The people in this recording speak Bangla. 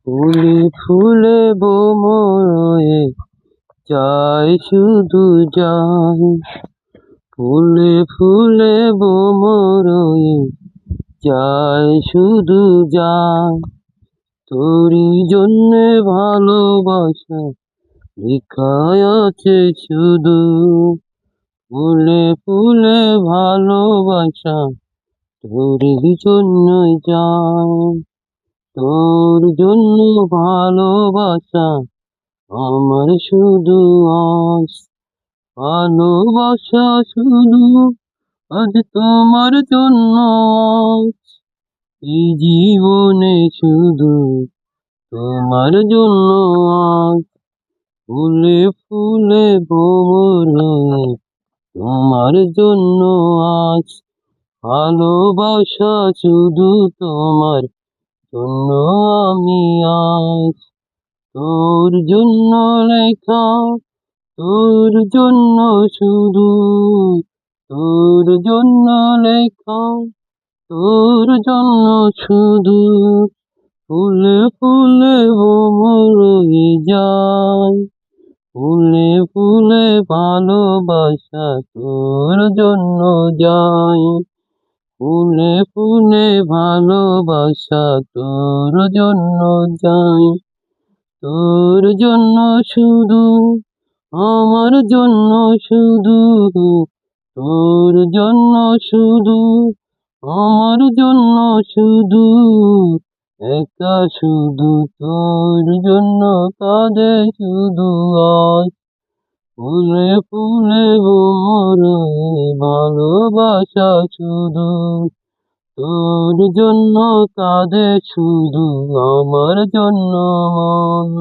ফুলে ফুলে ভ্রমরে যায় শুধু যায়, ফুলে ফুলে ভ্রমরে যায় শুধু যায়। তোরই জন্যে ভালোবাসা লেখায় আছে শুধু, ফুলে ফুলে ভালোবাসা তোরই জন্যই যায়। তোর জন্য ভালোবাসা আমার শুধু আজ, ভালোবাসা শুধু আজ তোমার জন্য আজ, এই জীবনে শুধু তোমার জন্য আজ। ফুলে ফুলে ভ্রমর হয়ে তোমার জন্য আজ, ভালোবাসা শুধু তোমার জন্য আমি আজ। তোর জন্য লেখা, তোর জন্য শুধু, তোর জন্য লেখা, তোর জন্য শুধু, ফুলে ফুলে ভ্রমর হয়ে যায়, ফুলে ফুলে ভালোবাসা তোর জন্য যায়, ফুলে ফুলে ভালোবাসা তোর জন্য যায়। তোর জন্য শুধু, আমার জন্য শুধু, তোর জন্য শুধু, আমার জন্য শুধু, একা শুধু তোর জন্য কাঁদে শুধু আজ। ফুলে ফুলে ভ্রমরে ভালোবাসা শুধু, তোর জন্য কাঁদে শুধু আমার জন্য মন।